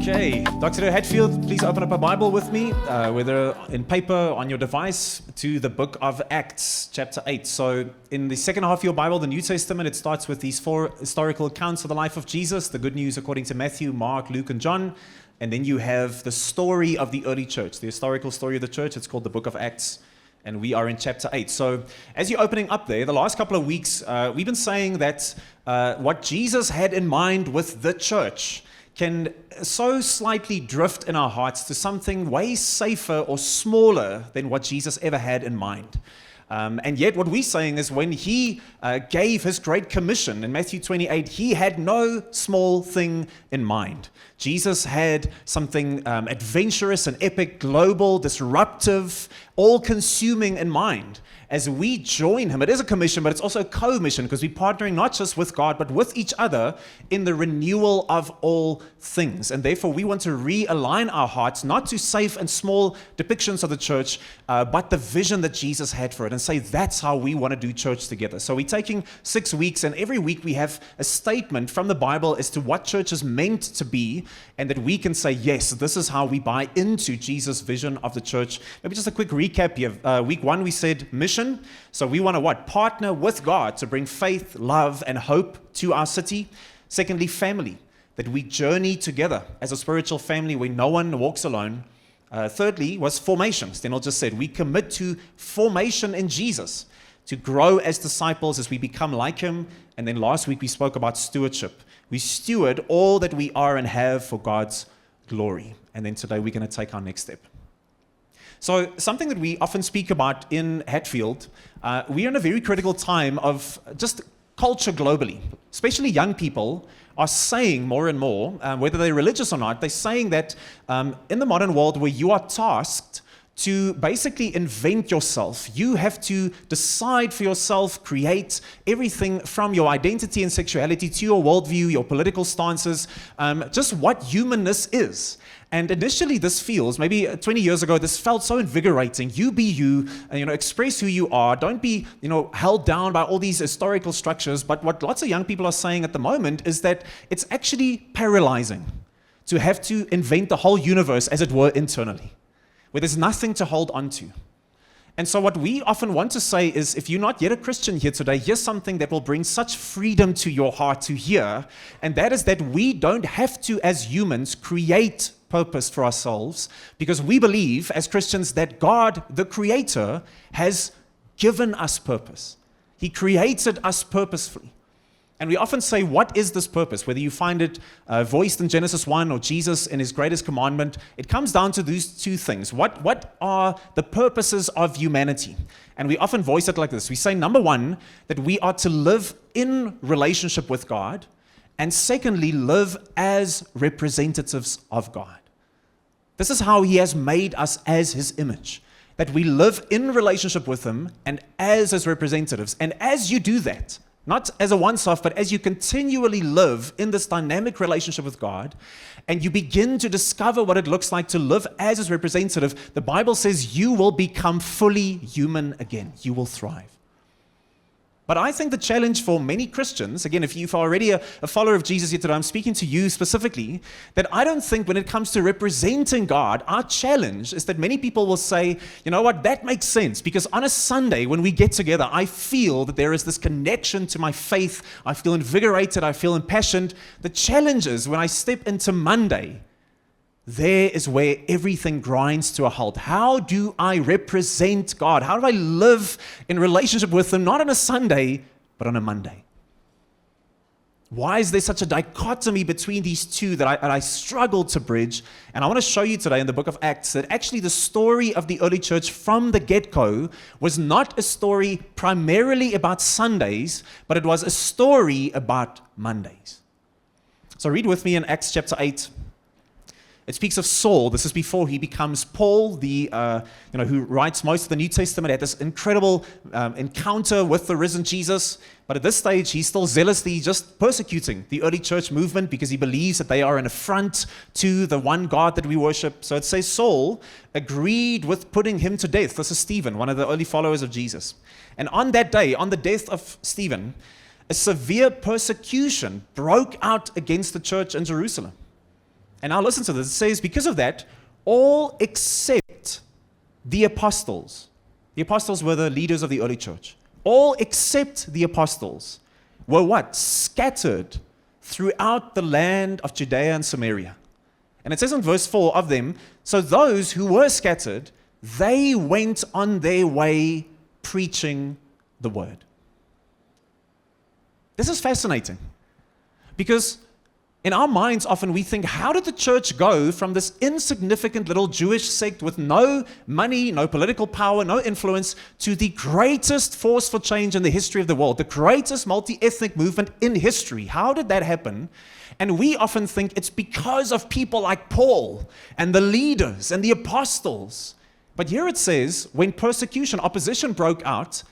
Okay, Dr. Hatfield, please open up a Bible with me, whether in paper or on your device, to the book of Acts, chapter 8. So in the second half of your Bible, the New Testament, it starts with these 4 historical accounts of the life of Jesus, the good news according to Matthew, Mark, Luke, and John. And then you have the story of the early church, the historical story of the church. It's called the book of Acts. And we are in chapter 8. So as you're opening up there, the last couple of weeks, we've been saying that what Jesus had in mind with the church can so slightly drift in our hearts to something way safer or smaller than what Jesus ever had in mind. And yet what we're saying is when he gave his great commission in Matthew 28, he had no small thing in mind. Jesus had something adventurous and epic, global, disruptive, all-consuming in mind. As we join him, it is a commission, but it's also a co-mission because we're partnering not just with God, but with each other in the renewal of all things. And therefore, we want to realign our hearts, not to safe and small depictions of the church, but the vision that Jesus had for it, and say that's how we want to do church together. So we're taking 6 weeks, and every week we have a statement from the Bible as to what church is meant to be, and that we can say, yes, this is how we buy into Jesus' vision of the church. Maybe just a quick recap here. Week 1, we said mission. So we want to what? Partner with God to bring faith, love, and hope to our city. Secondly, family, that we journey together as a spiritual family where no one walks alone. Thirdly was formation. Stenel just said we commit to formation in Jesus, to grow as disciples as we become like him. And then last week we spoke about stewardship. We steward all that we are and have for God's glory. And then today we're going to take our next step. So something that we often speak about in Hatfield, we are in a very critical time of just culture globally. Especially young people are saying more and more, whether they're religious or not, they're saying that in the modern world where you are tasked to basically invent yourself, you have to decide for yourself, create everything from your identity and sexuality to your worldview, your political stances, just what humanness is. And initially this feels, maybe 20 years ago, this felt so invigorating. You be you, express who you are. Don't be, held down by all these historical structures. But what lots of young people are saying at the moment is that it's actually paralyzing to have to invent the whole universe, as it were, internally, where there's nothing to hold on to. And so what we often want to say is, if you're not yet a Christian here today, here's something that will bring such freedom to your heart to hear, and that is that we don't have to, as humans, create purpose for ourselves, because we believe as Christians that God, the Creator, has given us purpose. He created us purposefully. And we often say, what is this purpose? Whether you find it voiced in Genesis 1 or Jesus in his greatest commandment, it comes down to these two things. What are the purposes of humanity? And we often voice it like this. We say, number one, that we are to live in relationship with God, and secondly, live as representatives of God. This is how he has made us as his image, that we live in relationship with him and as his representatives. And as you do that, not as a once-off, but as you continually live in this dynamic relationship with God, and you begin to discover what it looks like to live as his representative, the Bible says you will become fully human again. You will thrive. But I think the challenge for many Christians, again, if you're already a follower of Jesus here today, I'm speaking to you specifically, that I don't think when it comes to representing God, our challenge is that many people will say, you know what, that makes sense, because on a Sunday when we get together, I feel that there is this connection to my faith. I feel invigorated. I feel impassioned. The challenge is when I step into Monday, there is where everything grinds to a halt. How do I represent God? How do I live in relationship with him, not on a Sunday, but on a Monday? Why is there such a dichotomy between these two that I struggle to bridge? And I want to show you today in the book of Acts that actually the story of the early church from the get-go was not a story primarily about Sundays, but it was a story about Mondays. So read with me in Acts chapter 8. It speaks of Saul. This is before he becomes Paul, who writes most of the New Testament. He had this incredible encounter with the risen Jesus. But at this stage, he's still zealously just persecuting the early church movement because he believes that they are an affront to the one God that we worship. So it says Saul agreed with putting him to death. This is Stephen, one of the early followers of Jesus. And on that day, on the death of Stephen, a severe persecution broke out against the church in Jerusalem. And now listen to this. It says, because of that, all except the apostles were the leaders of the early church. All except the apostles were what? Scattered throughout the land of Judea and Samaria. And it says in verse 4 of them, so those who were scattered, they went on their way preaching the word. This is fascinating because in our minds, often we think, how did the church go from this insignificant little Jewish sect with no money, no political power, no influence, to the greatest force for change in the history of the world, the greatest multi-ethnic movement in history? How did that happen? And we often think it's because of people like Paul and the leaders and the apostles. But here it says, when persecution, opposition broke out,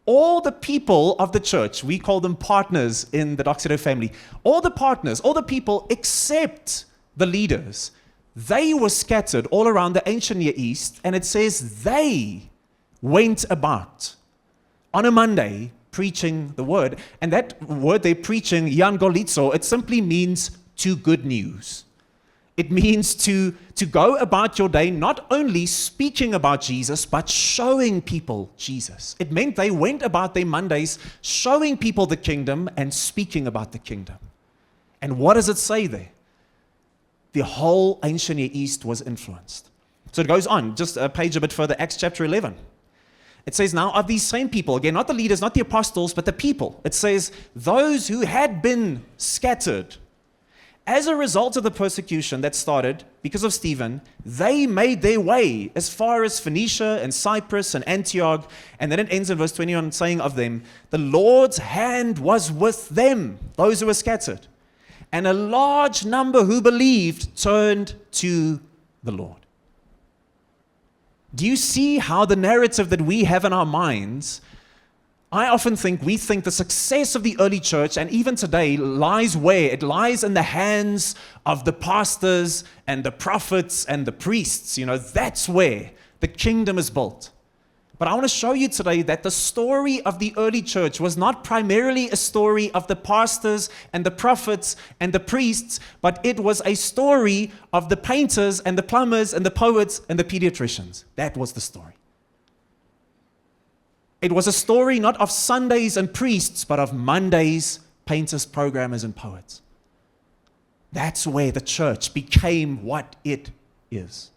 all the people of the church, we call them partners in the Doxedo family, all the partners, all the people except the leaders, they were scattered all around the ancient Near East, and it says they went about on a Monday preaching the word. And that word they're preaching, Evangelizo, it simply means to good news. It means to go about your day not only speaking about Jesus, but showing people Jesus. It meant they went about their Mondays showing people the kingdom and speaking about the kingdom. And what does it say there? The whole ancient Near East was influenced. So it goes on, just a page a bit further, Acts chapter 11. It says, now of these same people, again, not the leaders, not the apostles, but the people. It says, those who had been scattered, as a result of the persecution that started because of Stephen, they made their way as far as Phoenicia and Cyprus and Antioch. And then it ends in verse 21 saying of them, the Lord's hand was with them, those who were scattered. And a large number who believed turned to the Lord. Do you see how the narrative that we have in our minds, I often think we think the success of the early church, and even today, lies where? It lies in the hands of the pastors and the prophets and the priests. That's where the kingdom is built. But I want to show you today that the story of the early church was not primarily a story of the pastors and the prophets and the priests, but it was a story of the painters and the plumbers and the poets and the pediatricians. That was the story. It was a story not of Sundays and priests, but of Mondays, painters, programmers, and poets. That's where the church became what it is.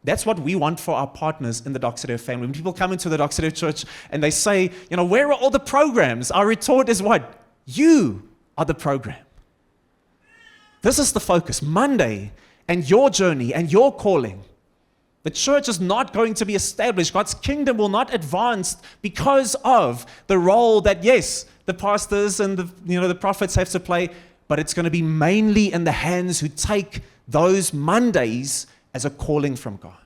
That's what we want for our partners in the Doxedo family. When people come into the Doxedo church and they say, where are all the programs? Our retort is what? You are the program. This is the focus. Monday and your journey and your calling. The church is not going to be established. God's kingdom will not advance because of the role that, yes, the pastors and the prophets have to play, but it's going to be mainly in the hands who take those Mondays as a calling from God.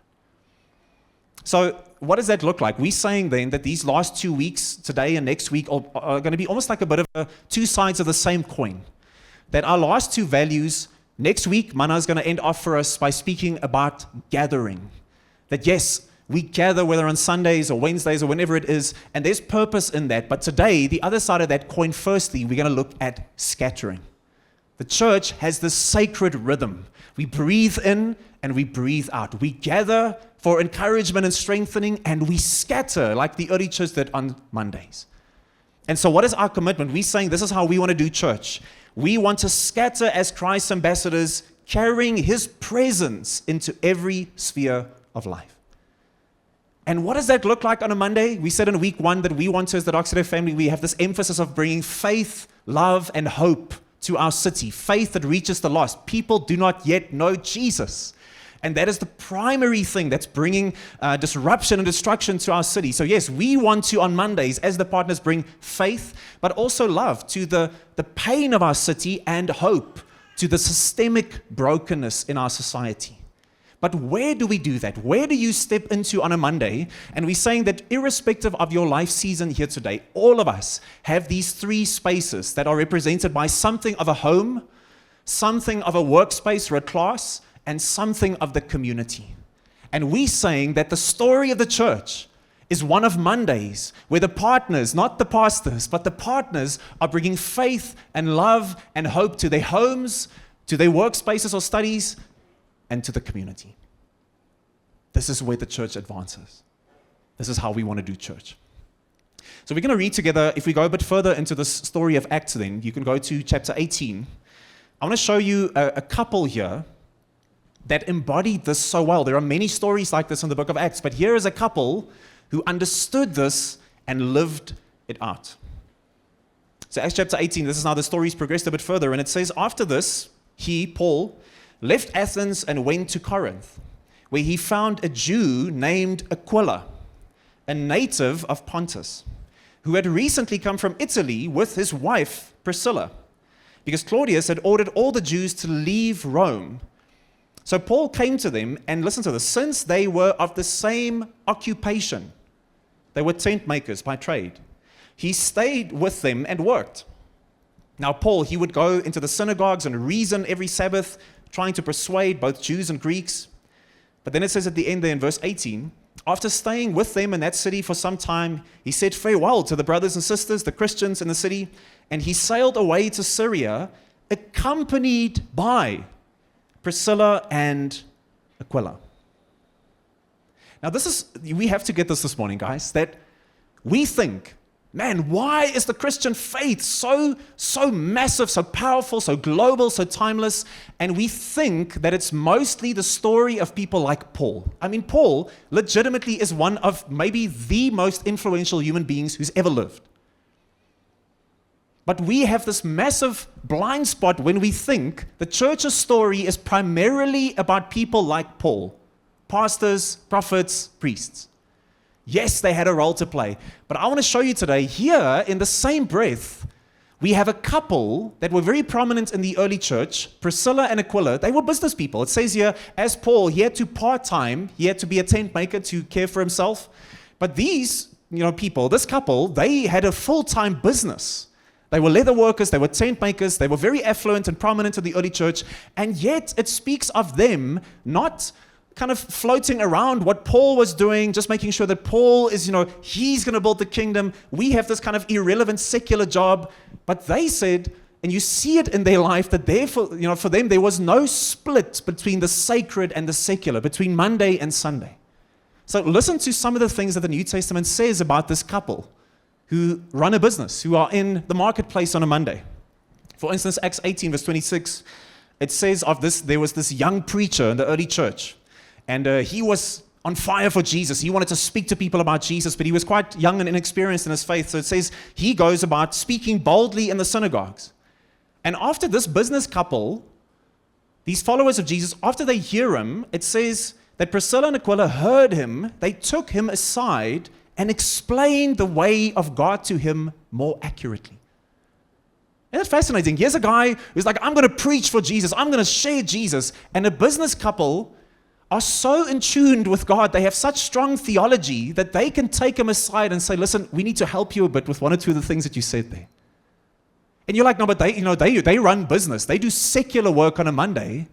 So what does that look like? We're saying then that these last 2 weeks, today and next week, are going to be almost like a bit of two sides of the same coin. That our last two values, next week, Mana is going to end off for us by speaking about gathering. That yes, we gather whether on Sundays or Wednesdays or whenever it is, and there's purpose in that. But today, the other side of that coin, firstly, we're going to look at scattering. The church has this sacred rhythm. We breathe in and we breathe out. We gather for encouragement and strengthening, and we scatter like the early church did on Mondays. And so what is our commitment? We're saying this is how we want to do church. We want to scatter as Christ's ambassadors, carrying his presence into every sphere of life. And what does that look like on a Monday? We said in week 1 that we want to, as the Doxedo family, we have this emphasis of bringing faith, love, and hope to our city. Faith that reaches the lost. People do not yet know Jesus. And that is the primary thing that's bringing disruption and destruction to our city. So yes, we want to, on Mondays, as the partners, bring faith, but also love to the pain of our city and hope to the systemic brokenness in our society. But where do we do that? Where do you step into on a Monday? And we're saying that irrespective of your life season here today, all of us have these three spaces that are represented by something of a home, something of a workspace or a class, and something of the community. And we're saying that the story of the church is one of Mondays where the partners, not the pastors, but the partners are bringing faith and love and hope to their homes, to their workspaces or studies, and to the community. This is where the church advances. This is how we want to do church. So we're going to read together, if we go a bit further into the story of Acts then, you can go to chapter 18. I want to show you a couple here that embodied this so well. There are many stories like this in the book of Acts, but here is a couple who understood this and lived it out. So Acts chapter 18, this is how the story's progressed a bit further, and it says, after this, he, Paul, left Athens and went to Corinth, where he found a Jew named Aquila, a native of Pontus, who had recently come from Italy with his wife Priscilla, because Claudius had ordered all the Jews to leave Rome. So Paul came to them, and listen to this, since they were of the same occupation, they were tent makers by trade, he stayed with them and worked. Now Paul, he would go into the synagogues and reason every Sabbath, trying to persuade both Jews and Greeks. But then it says at the end there in verse 18, after staying with them in that city for some time, he said farewell to the brothers and sisters, the Christians in the city, and he sailed away to Syria, accompanied by Priscilla and Aquila. Now we have to get this morning, guys, that we think, man, why is the Christian faith so massive, so powerful, so global, so timeless? And we think that it's mostly the story of people like Paul. I mean, Paul legitimately is one of maybe the most influential human beings who's ever lived. But we have this massive blind spot when we think the church's story is primarily about people like Paul, pastors, prophets, priests. Yes, they had a role to play. But I want to show you today, here in the same breath, we have a couple that were very prominent in the early church, Priscilla and Aquila. They were business people. It says here, as Paul, he had to part-time, he had to be a tent maker to care for himself. But these, people, this couple, they had a full-time business. They were leather workers, they were tent makers, they were very affluent and prominent in the early church. And yet it speaks of them not kind of floating around what Paul was doing, just making sure that Paul is, he's going to build the kingdom. We have this kind of irrelevant secular job. But they said, and you see it in their life, that for them, there was no split between the sacred and the secular, between Monday and Sunday. So listen to some of the things that the New Testament says about this couple who run a business, who are in the marketplace on a Monday. For instance, Acts 18, verse 26, it says of this, there was this young preacher in the early church. And he was on fire for Jesus. He wanted to speak to people about Jesus, but he was quite young and inexperienced in his faith. So it says he goes about speaking boldly in the synagogues. And after this business couple, these followers of Jesus, after they hear him, it says that Priscilla and Aquila heard him. They took him aside and explained the way of God to him more accurately. Isn't that fascinating? Here's a guy who's like, I'm going to preach for Jesus. I'm going to share Jesus. And a business couple are so in tune with God, they have such strong theology that they can take him aside and say, listen, we need to help you a bit with one or two of the things that you said there. And you're like, no, but they run business. They do secular work on a Monday.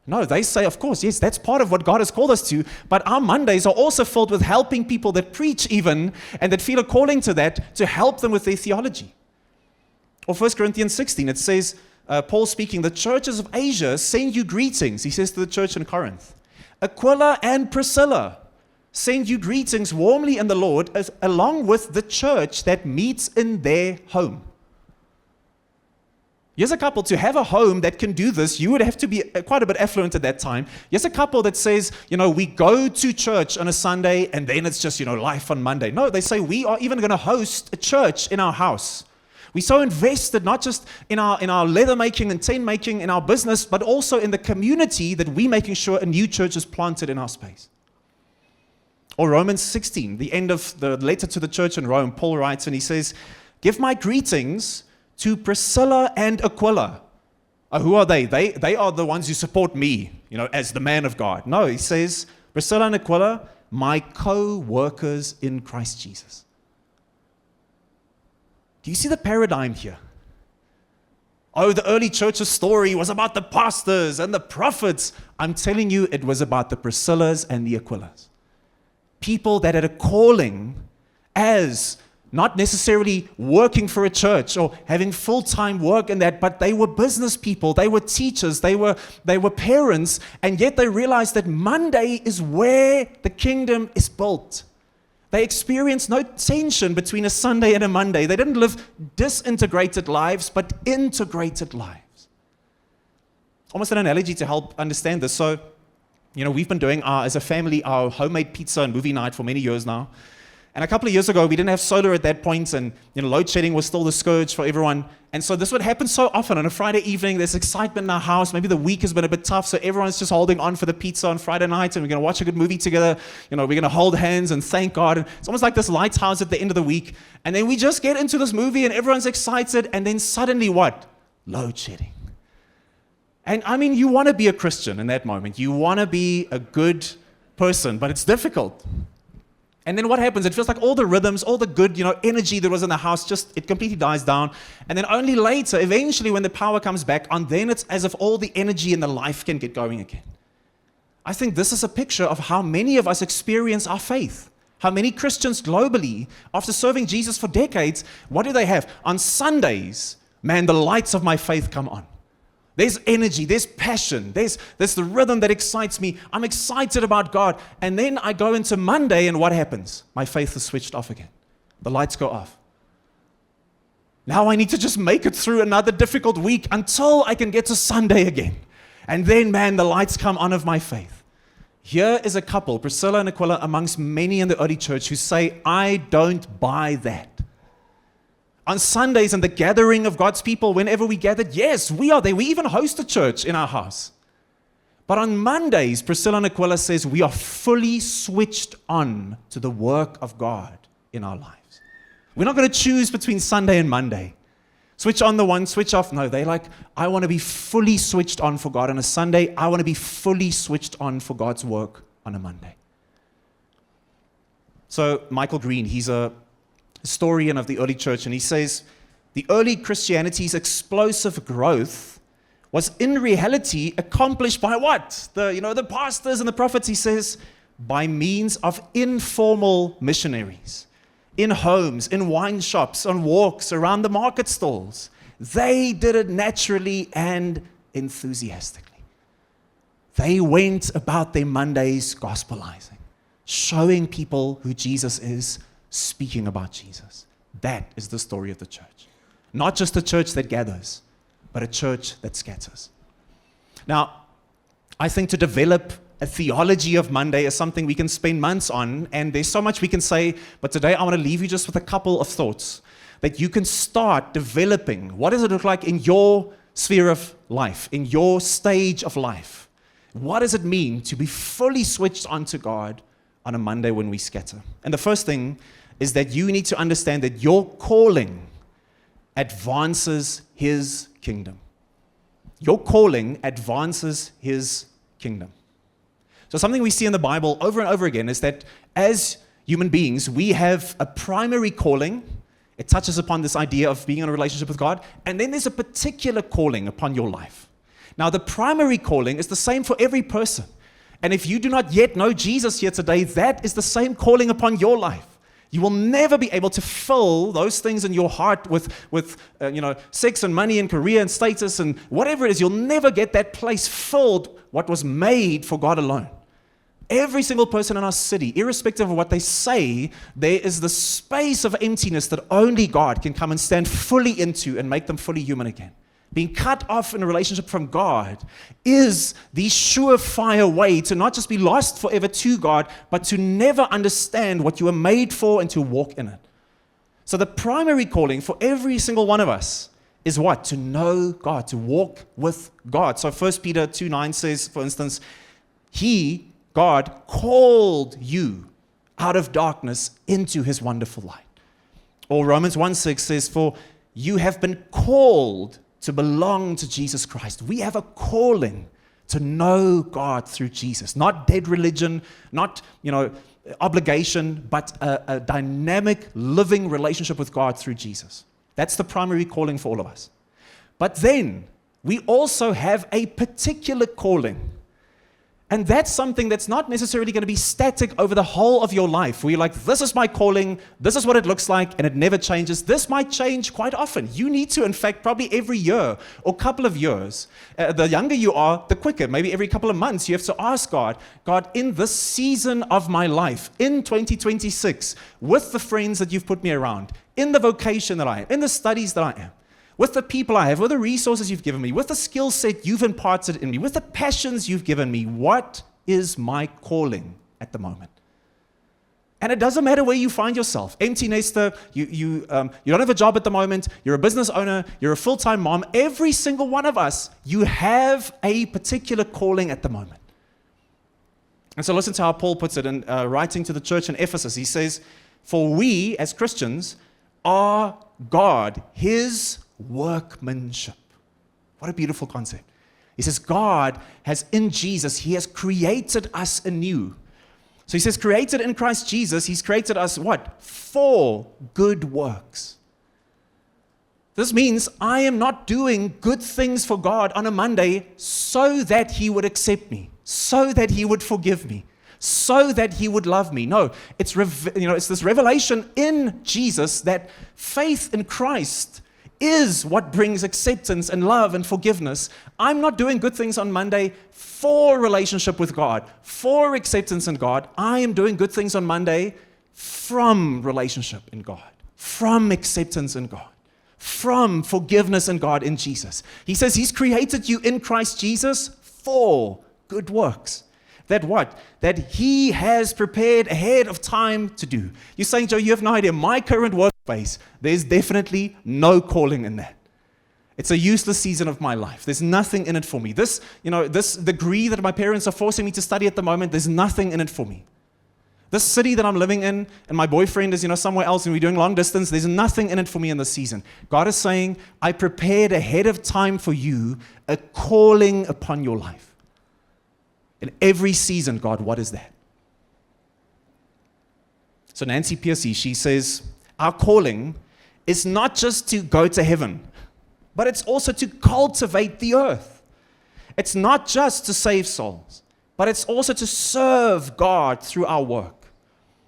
No, they say, of course, yes, that's part of what God has called us to, but our Mondays are also filled with helping people that preach even, and that feel a calling to that, to help them with their theology. Or 1 Corinthians 16, it says, Paul speaking, the churches of Asia send you greetings, he says to the church in Corinth. Aquila and Priscilla send you greetings warmly in the Lord, along with the church that meets in their home. Here's a couple, to have a home that can do this, you would have to be quite a bit affluent at that time. Here's a couple that says, we go to church on a Sunday and then it's just, life on Monday. No, they say we are even going to host a church in our house. We're so invested not just in our leather making and tent making, in our business, but also in the community that we're making sure a new church is planted in our space. Or Romans 16, the end of the letter to the church in Rome, Paul writes and he says, give my greetings to Priscilla and Aquila, Oh, who are they? They are the ones who support me, as the man of God. No, he says, Priscilla and Aquila, my co-workers in Christ Jesus. Do you see the paradigm here? Oh, the early church's story was about the pastors and the prophets. I'm telling you, it was about the Priscillas and the Aquilas. People that had a calling as not necessarily working for a church or having full-time work in that, but they were business people, they were teachers, they were parents, and yet they realized that Monday is where the kingdom is built. They experienced no tension between a Sunday and a Monday. They didn't live disintegrated lives, but integrated lives. Almost an analogy to help understand this. So, we've been doing, as a family, our homemade pizza and movie night for many years now. And a couple of years ago, we didn't have solar at that point, and load shedding was still the scourge for everyone. And so this would happen so often. On a Friday evening, there's excitement in our house. Maybe the week has been a bit tough, so everyone's just holding on for the pizza on Friday night, and we're going to watch a good movie together. We're going to hold hands and thank God. And it's almost like this lighthouse at the end of the week. And then we just get into this movie, and everyone's excited, and then suddenly what? Load shedding. And you want to be a Christian in that moment. You want to be a good person, but it's difficult. And then what happens? It feels like all the rhythms, all the good, energy that was in the house, it completely dies down. And then only later, eventually when the power comes back on, then it's as if all the energy and the life can get going again. I think this is a picture of how many of us experience our faith. How many Christians globally, after serving Jesus for decades, what do they have? On Sundays, man, the lights of my faith come on. There's energy, there's passion, there's the rhythm that excites me. I'm excited about God. And then I go into Monday, and what happens? My faith is switched off again. The lights go off. Now I need to just make it through another difficult week until I can get to Sunday again. And then, man, the lights come on of my faith. Here is a couple, Priscilla and Aquila, amongst many in the early church who say, I don't buy that. On Sundays and the gathering of God's people, whenever we gathered, yes, we are there. We even host a church in our house. But on Mondays, Priscilla and Aquila says we are fully switched on to the work of God in our lives. We're not going to choose between Sunday and Monday. Switch on the one, switch off. No, they're like, I want to be fully switched on for God on a Sunday. I want to be fully switched on for God's work on a Monday. So Michael Green, he's a historian of the early church, and he says the early Christianity's explosive growth was in reality accomplished by what? The pastors and the prophets, he says, by means of informal missionaries, in homes, in wine shops, on walks, around the market stalls. They did it naturally and enthusiastically. They went about their Mondays gospelizing, showing people who Jesus is, speaking about Jesus. That is the story of the church. Not just a church that gathers, but a church that scatters. Now, I think to develop a theology of Monday is something we can spend months on, and there's so much we can say, but today I want to leave you just with a couple of thoughts that you can start developing. What does it look like in your sphere of life, in your stage of life? What does it mean to be fully switched on to God on a Monday when we scatter? And the first thing is that you need to understand that your calling advances His kingdom. Your calling advances His kingdom. So something we see in the Bible over and over again is that as human beings, we have a primary calling. It touches upon this idea of being in a relationship with God. And then there's a particular calling upon your life. Now, the primary calling is the same for every person. And if you do not yet know Jesus here today, that is the same calling upon your life. You will never be able to fill those things in your heart with sex and money and career and status and whatever it is. You'll never get that place filled, what was made for God alone. Every single person in our city, irrespective of what they say, there is the space of emptiness that only God can come and stand fully into and make them fully human again. Being cut off in a relationship from God is the surefire way to not just be lost forever to God, but to never understand what you were made for and to walk in it. So the primary calling for every single one of us is what? To know God, to walk with God. So 1 Peter 2:9 says, for instance, He, God, called you out of darkness into His wonderful light. Or Romans 1:6 says, for you have been called to belong to Jesus Christ. We have a calling to know God through Jesus. Not dead religion, not, obligation, but a dynamic, living relationship with God through Jesus. That's the primary calling for all of us. But then, we also have a particular calling. And that's something that's not necessarily going to be static over the whole of your life, where you're like, this is my calling, this is what it looks like, and it never changes. This might change quite often. You need to, in fact, probably every year or couple of years. The younger you are, the quicker. Maybe every couple of months, you have to ask God, in this season of my life, in 2026, with the friends that you've put me around, in the vocation that I am, in the studies that I am, with the people I have, with the resources you've given me, with the skill set you've imparted in me, with the passions you've given me, what is my calling at the moment? And it doesn't matter where you find yourself. Empty nester, you don't have a job at the moment, you're a business owner, you're a full-time mom. Every single one of us, you have a particular calling at the moment. And so listen to how Paul puts it in writing to the church in Ephesus. He says, for we as Christians are God, His workmanship. What a beautiful concept. He says God has in Jesus, He has created us anew. So he says created in Christ Jesus, He's created us what? For good works. This means I am not doing good things for God on a Monday so that He would accept me, so that He would forgive me, so that He would love me. No, it's this revelation in Jesus that faith in Christ is what brings acceptance and love and forgiveness. I'm not doing good things on Monday for relationship with God, for acceptance in God. I am doing good things on Monday from relationship in God, from acceptance in God, from forgiveness in God in Jesus. He says He's created you in Christ Jesus for good works. That what? That He has prepared ahead of time to do. You're saying, Joe, you have no idea. My current workspace, there's definitely no calling in that. It's a useless season of my life. There's nothing in it for me. This degree that my parents are forcing me to study at the moment, there's nothing in it for me. This city that I'm living in, and my boyfriend is, somewhere else, and we're doing long distance, there's nothing in it for me in this season. God is saying, I prepared ahead of time for you a calling upon your life. In every season, God, what is that? So Nancy Pearcey, she says, our calling is not just to go to heaven, but it's also to cultivate the earth. It's not just to save souls, but it's also to serve God through our work.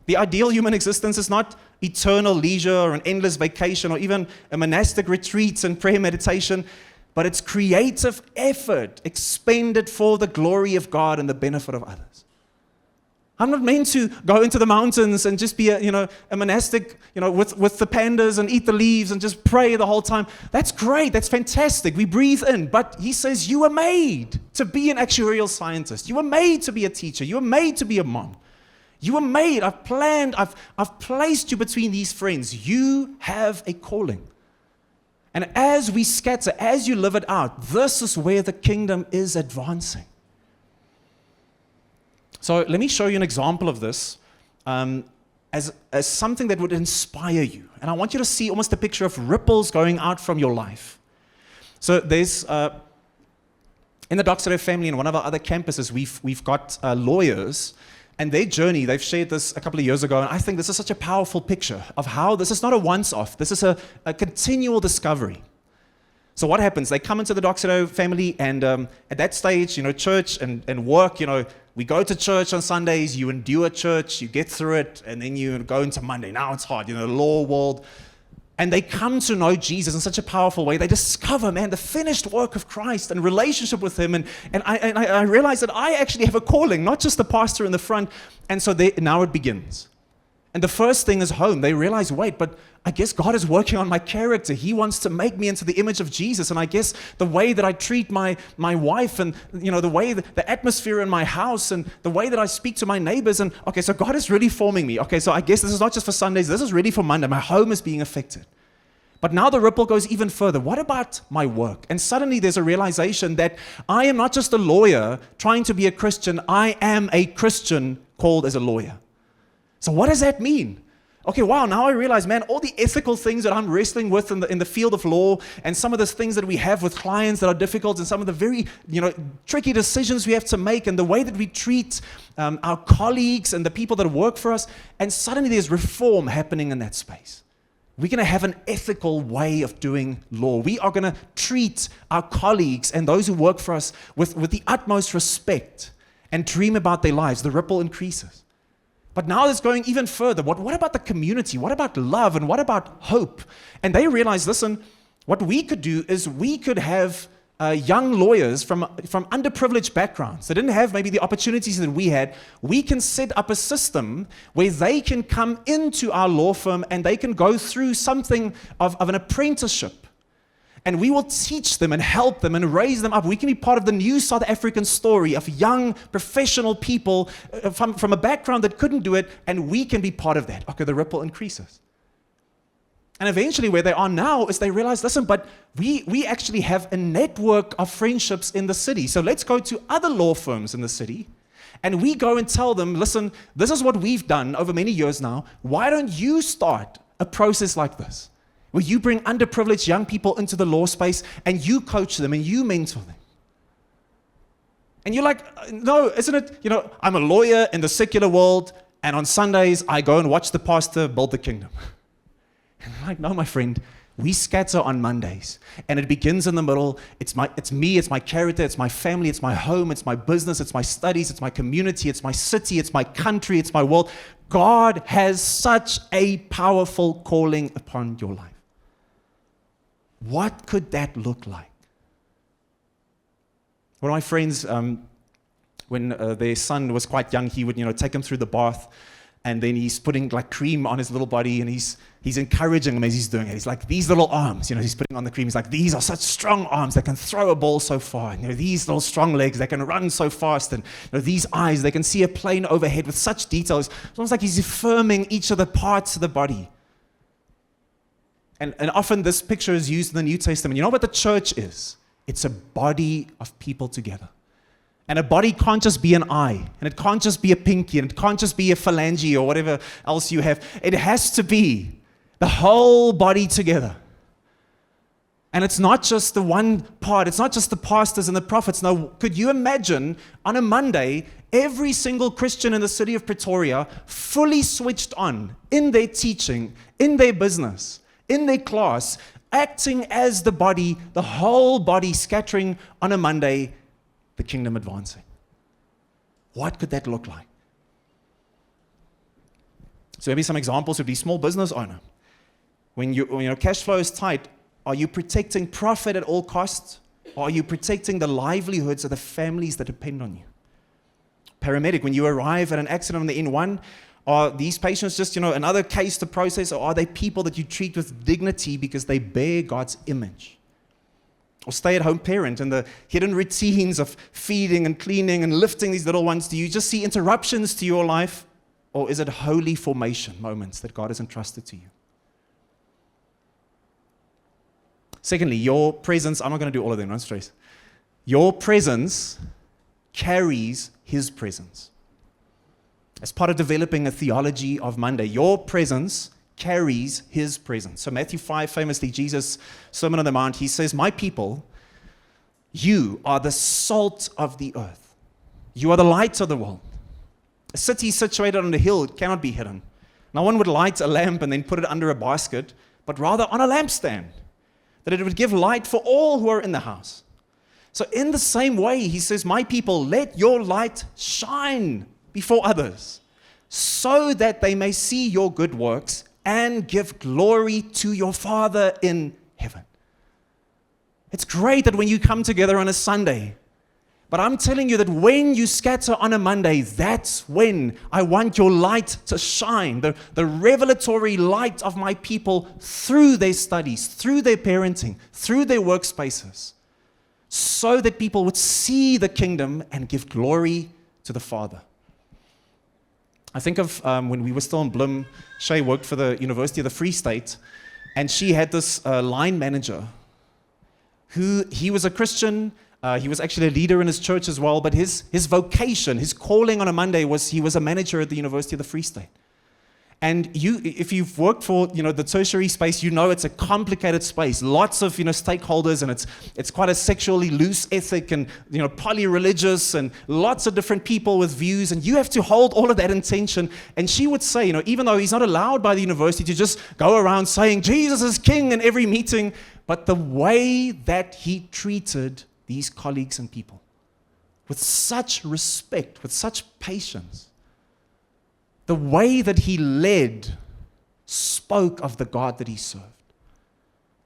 The ideal human existence is not eternal leisure or an endless vacation or even a monastic retreat and prayer meditation, but it's creative effort expended for the glory of God and the benefit of others. I'm not meant to go into the mountains and just be a monastic, with the pandas and eat the leaves and just pray the whole time. That's great. That's fantastic. We breathe in. But He says you were made to be an actuarial scientist. You were made to be a teacher. You were made to be a mom. You were made. I've planned. I've placed you between these friends. You have a calling. And as we scatter, as you live it out, this is where the kingdom is advancing. So let me show you an example of this as something that would inspire you. And I want you to see almost a picture of ripples going out from your life. So there's, in the Doxero family, in one of our other campuses, we've got lawyers. And their journey, they've shared this a couple of years ago, and I think this is such a powerful picture of how this is not a once-off. This is a continual discovery. So what happens? They come into the Doxero family, and at that stage, church and work, we go to church on Sundays, you endure church, you get through it, and then you go into Monday. Now it's hard, the law world. And they come to know Jesus in such a powerful way. They discover, the finished work of Christ and relationship with Him. And I realize that I actually have a calling, not just the pastor in the front. And so now it begins. And the first thing is home. They realize, wait, but I guess God is working on my character. He wants to make me into the image of Jesus. And I guess the way that I treat my wife and, the way, the atmosphere in my house and the way that I speak to my neighbors. And, okay, so God is really forming me. Okay, so I guess this is not just for Sundays. This is really for Monday. My home is being affected. But now the ripple goes even further. What about my work? And suddenly there's a realization that I am not just a lawyer trying to be a Christian. I am a Christian called as a lawyer. So what does that mean? Okay, wow, now I realize, man, all the ethical things that I'm wrestling with in the field of law, and some of the things that we have with clients that are difficult, and some of the very, tricky decisions we have to make, and the way that we treat our colleagues and the people that work for us, and suddenly there's reform happening in that space. We're going to have an ethical way of doing law. We are going to treat our colleagues and those who work for us with the utmost respect and dream about their lives. The ripple increases. But now it's going even further. What about the community? What about love? And what about hope? And they realized, listen, what we could do is we could have young lawyers from underprivileged backgrounds that didn't have maybe the opportunities that we had. We can set up a system where they can come into our law firm and they can go through something of an apprenticeship. And we will teach them and help them and raise them up. We can be part of the new South African story of young professional people from a background that couldn't do it, and we can be part of that. Okay, the ripple increases. And eventually where they are now is they realize, listen, but we actually have a network of friendships in the city. So let's go to other law firms in the city, and we go and tell them, listen, this is what we've done over many years now. Why don't you start a process like this, where you bring underprivileged young people into the law space and you coach them and you mentor them? And you're like, no, isn't it, I'm a lawyer in the secular world, and on Sundays I go and watch the pastor build the kingdom. And I'm like, no, my friend, we scatter on Mondays, and it begins in the middle. It's me, it's my character, it's my family, it's my home, it's my business, it's my studies, it's my community, it's my city, it's my country, it's my world. God has such a powerful calling upon your life. What could that look like? One of my friends, when their son was quite young, he would, take him through the bath, and then he's putting like cream on his little body, and he's encouraging him as he's doing it. He's like, these little arms, he's putting on the cream. He's like, these are such strong arms that can throw a ball so far. And these little strong legs, they can run so fast. And these eyes, they can see a plane overhead with such details. It's almost like he's affirming each of the parts of the body. And often this picture is used in the New Testament. You know what the church is? It's a body of people together. And a body can't just be an eye, and it can't just be a pinky, and it can't just be a phalange or whatever else you have. It has to be the whole body together. And it's not just the one part. It's not just the pastors and the prophets. No, could you imagine on a Monday, every single Christian in the city of Pretoria fully switched on in their teaching, in their business, in their class, acting as the body, the whole body scattering on a Monday, the kingdom advancing? What could that look like? So maybe some examples would be small business owner. When your cash flow is tight, are you protecting profit at all costs? Or are you protecting the livelihoods of the families that depend on you? Paramedic, when you arrive at an accident on the N1, are these patients just, another case to process, or are they people that you treat with dignity because they bear God's image? Or stay-at-home parent and the hidden routines of feeding and cleaning and lifting these little ones. Do you just see interruptions to your life, or is it holy formation moments that God has entrusted to you? Secondly, your presence, I'm not going to do all of them, don't stress. Your presence carries His presence. As part of developing a theology of Monday, your presence carries His presence. So Matthew 5, famously, Jesus' Sermon on the Mount, He says, my people, you are the salt of the earth. You are the light of the world. A city situated on a hill cannot be hidden. No one would light a lamp and then put it under a basket, but rather on a lampstand, that it would give light for all who are in the house. So in the same way, He says, my people, let your light shine before others, so that they may see your good works and give glory to your Father in heaven. It's great that when you come together on a Sunday, but I'm telling you that when you scatter on a Monday, that's when I want your light to shine, the revelatory light of my people through their studies, through their parenting, through their workspaces, so that people would see the kingdom and give glory to the Father. I think of when we were still in Bloem, Shay worked for the University of the Free State, and she had this line manager he was a Christian. He was actually a leader in his church as well, but his vocation, his calling on a Monday was he was a manager at the University of the Free State. And if you've worked for, the tertiary space, it's a complicated space. Lots of, stakeholders, and it's quite a sexually loose ethic and, poly-religious and lots of different people with views. And you have to hold all of that in tension. And she would say, even though he's not allowed by the university to just go around saying, Jesus is king in every meeting, but the way that he treated these colleagues and people with such respect, with such patience, the way that he led spoke of the God that he served.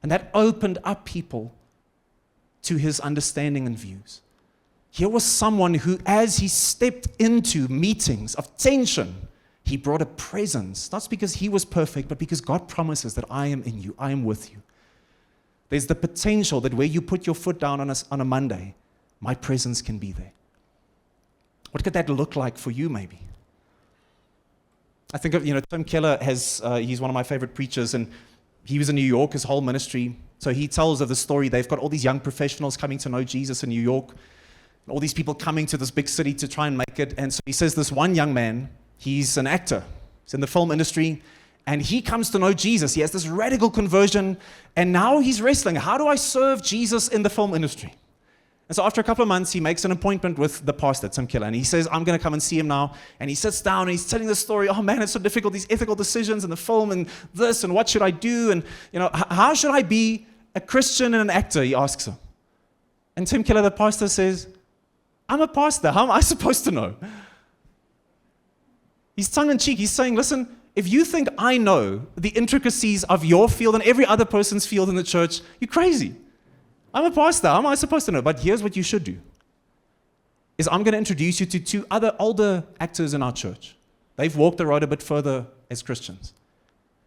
And that opened up people to his understanding and views. Here was someone who, as he stepped into meetings of tension, he brought a presence, not because he was perfect, but because God promises that I am in you, I am with you. There's the potential that where you put your foot down on a Monday, my presence can be there. What could that look like for you, maybe? I think of, Tim Keller he's one of my favorite preachers, and he was in New York, his whole ministry. So he tells of the story. They've got all these young professionals coming to know Jesus in New York, all these people coming to this big city to try and make it. And so he says this one young man, he's an actor, he's in the film industry, and he comes to know Jesus. He has this radical conversion, and now he's wrestling. How do I serve Jesus in the film industry? And so after a couple of months, he makes an appointment with the pastor, Tim Keller, and he says, I'm going to come and see him now. And he sits down and he's telling the story. Oh man, it's so difficult, these ethical decisions in the film and this, and what should I do? And, how should I be a Christian and an actor? He asks him. And Tim Keller, the pastor, says, I'm a pastor. How am I supposed to know? He's tongue in cheek. He's saying, listen, if you think I know the intricacies of your field and every other person's field in the church, you're crazy. I'm a pastor. How am I supposed to know? But here's what you should do. Is I'm going to introduce you to two other older actors in our church. They've walked the road a bit further as Christians.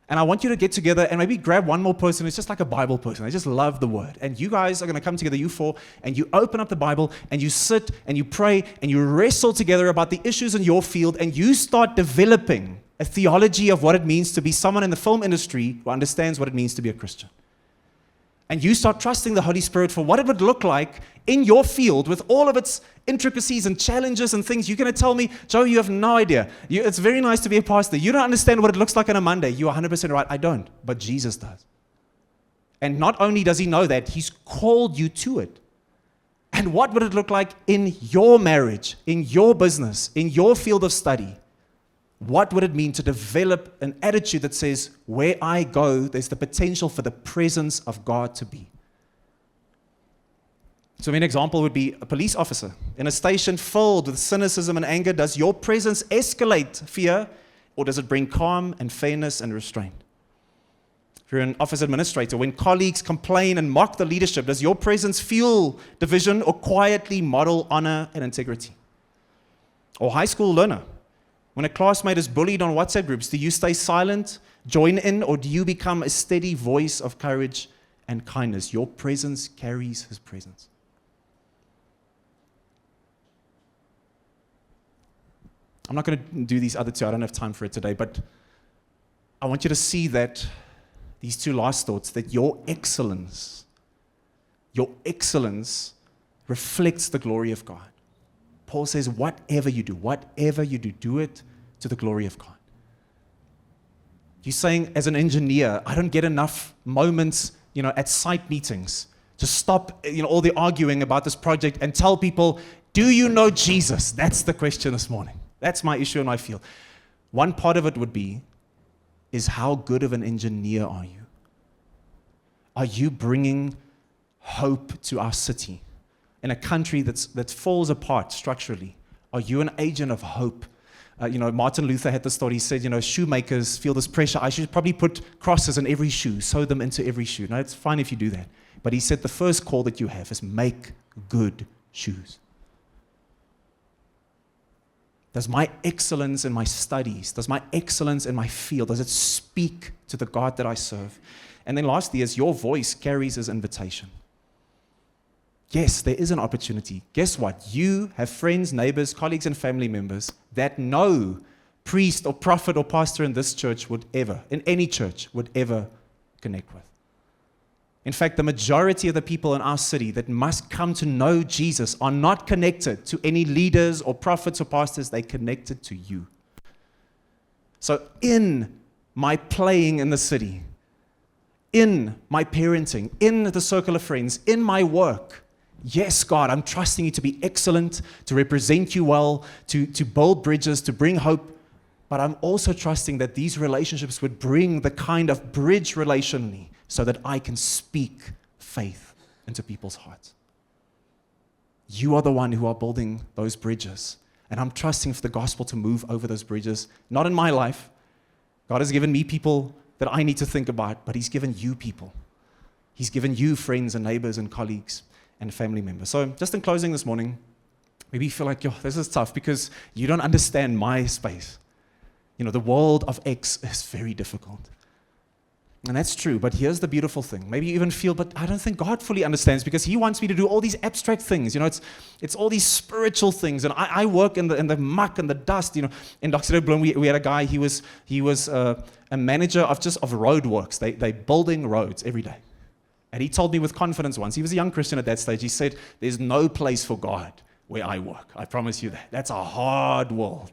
And I want you to get together and maybe grab one more person who's just like a Bible person. They just love the word. And you guys are going to come together, you four, and you open up the Bible and you sit and you pray and you wrestle together about the issues in your field, and you start developing a theology of what it means to be someone in the film industry who understands what it means to be a Christian. And you start trusting the Holy Spirit for what it would look like in your field with all of its intricacies and challenges and things. You're going to tell me, Joe, you have no idea. It's very nice to be a pastor. You don't understand what it looks like on a Monday. You're 100% right. I don't. But Jesus does. And not only does he know that, he's called you to it. And what would it look like in your marriage, in your business, in your field of study? What would it mean to develop an attitude that says, where I go, there's the potential for the presence of God to be? So an example would be a police officer in a station filled with cynicism and anger. Does your presence escalate fear, or does it bring calm and fairness and restraint? If you're an office administrator, when colleagues complain and mock the leadership, does your presence fuel division or quietly model honor and integrity? Or high school learner, when a classmate is bullied on WhatsApp groups, do you stay silent, join in, or do you become a steady voice of courage and kindness? Your presence carries his presence. I'm not going to do these other two. I don't have time for it today, but I want you to see that these two last thoughts, that your excellence reflects the glory of God. Paul says, whatever you do, do it to the glory of God. You're saying, as an engineer, I don't get enough moments, at site meetings to stop, all the arguing about this project and tell people, do you know Jesus? That's the question this morning. That's my issue in my field. One part of it would be, is how good of an engineer are you? Are you bringing hope to our city? In a country that falls apart structurally, are you an agent of hope? Martin Luther had this thought. He said, shoemakers feel this pressure. I should probably put crosses in every shoe, sew them into every shoe. No, it's fine if you do that. But he said the first call that you have is make good shoes. Does my excellence in my studies, does my excellence in my field, does it speak to the God that I serve? And then lastly, is your voice carries his invitation. Yes, there is an opportunity. Guess what? You have friends, neighbors, colleagues, and family members that no priest or prophet or pastor in this church in any church, would ever connect with. In fact, the majority of the people in our city that must come to know Jesus are not connected to any leaders or prophets or pastors. They're connected to you. So in my playing in the city, in my parenting, in the circle of friends, in my work, yes, God, I'm trusting you to be excellent, to represent you well, to build bridges, to bring hope. But I'm also trusting that these relationships would bring the kind of bridge relationally so that I can speak faith into people's hearts. You are the one who are building those bridges. And I'm trusting for the gospel to move over those bridges, not in my life. God has given me people that I need to think about, but He's given you people. He's given you friends and neighbors and colleagues and family members. So just in closing this morning, maybe you feel like, yo, this is tough because you don't understand my space. You know, the world of X is very difficult. And that's true, but here's the beautiful thing. Maybe you even feel, but I don't think God fully understands because He wants me to do all these abstract things. You know, it's all these spiritual things, and I work in the muck and the dust. You know, in Dr. Bloom, we had a guy. He was a manager of road works. They building roads every day, and he told me with confidence once. He was a young Christian at that stage. He said, "There's no place for God where I work. I promise you that. That's a hard world.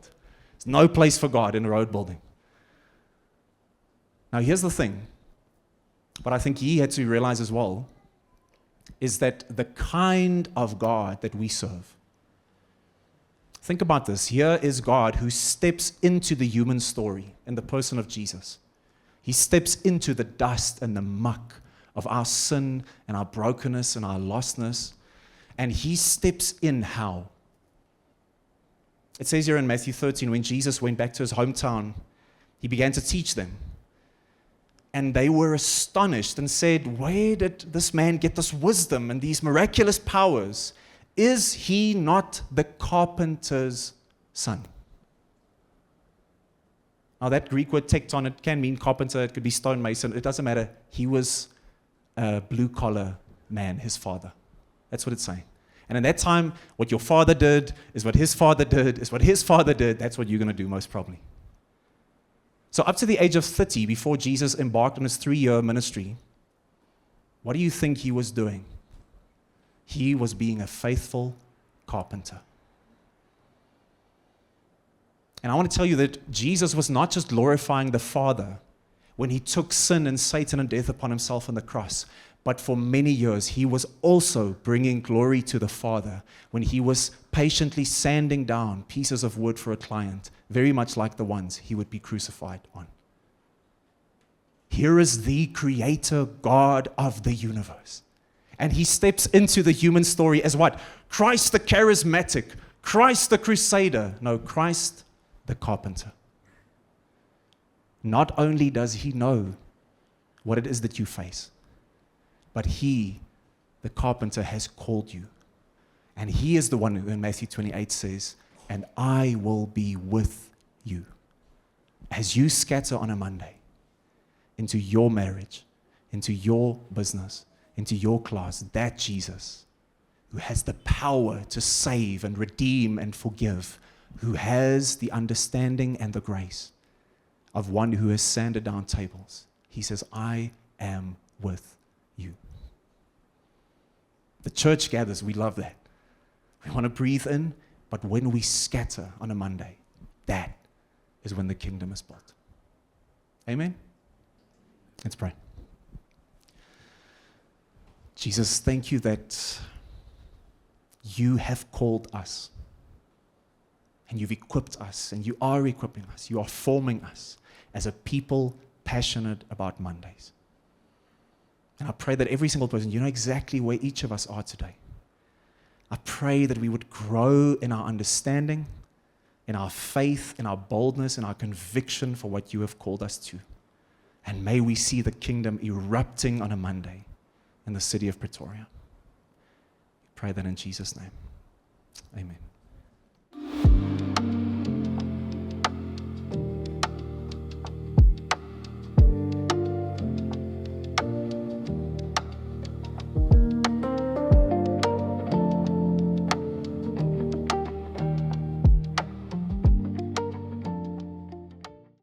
There's no place for God in road building." Now, here's the thing. What I think he had to realize as well is that the kind of God that we serve. Think about this. Here is God who steps into the human story in the person of Jesus. He steps into the dust and the muck of our sin and our brokenness and our lostness. And He steps in how? It says here in Matthew 13, when Jesus went back to His hometown, He began to teach them. And they were astonished and said, "Where did this man get this wisdom and these miraculous powers? Is he not the carpenter's son?" Now that Greek word tekton, it can mean carpenter, it could be stonemason, it doesn't matter. He was a blue-collar man, his father. That's what it's saying. And in that time, what your father did is what his father did, is what his father did, that's what you're going to do most probably. So up to the age of 30, before Jesus embarked on His 3-year ministry, what do you think He was doing? He was being a faithful carpenter. And I want to tell you that Jesus was not just glorifying the Father when He took sin and Satan and death upon Himself on the cross, but for many years He was also bringing glory to the Father when He was patiently sanding down pieces of wood for a client, very much like the ones He would be crucified on. Here is the Creator God of the universe. And He steps into the human story as what? Christ the charismatic, Christ the crusader. No, Christ the carpenter. Not only does He know what it is that you face, but He, the carpenter, has called you. And He is the one who in Matthew 28 says, "And I will be with you." As you scatter on a Monday into your marriage, into your business, into your class, that Jesus, who has the power to save and redeem and forgive, who has the understanding and the grace of one who has sanded down tables, He says, "I am with you." The church gathers, we love that. We want to breathe in, but when we scatter on a Monday, that is when the kingdom is built. Amen? Let's pray. Jesus, thank you that you have called us and you've equipped us and you are equipping us. You are forming us as a people passionate about Mondays. And I pray that every single person, you know exactly where each of us are today. I pray that we would grow in our understanding, in our faith, in our boldness, in our conviction for what you have called us to. And may we see the kingdom erupting on a Monday in the city of Pretoria. We pray that in Jesus' name. Amen.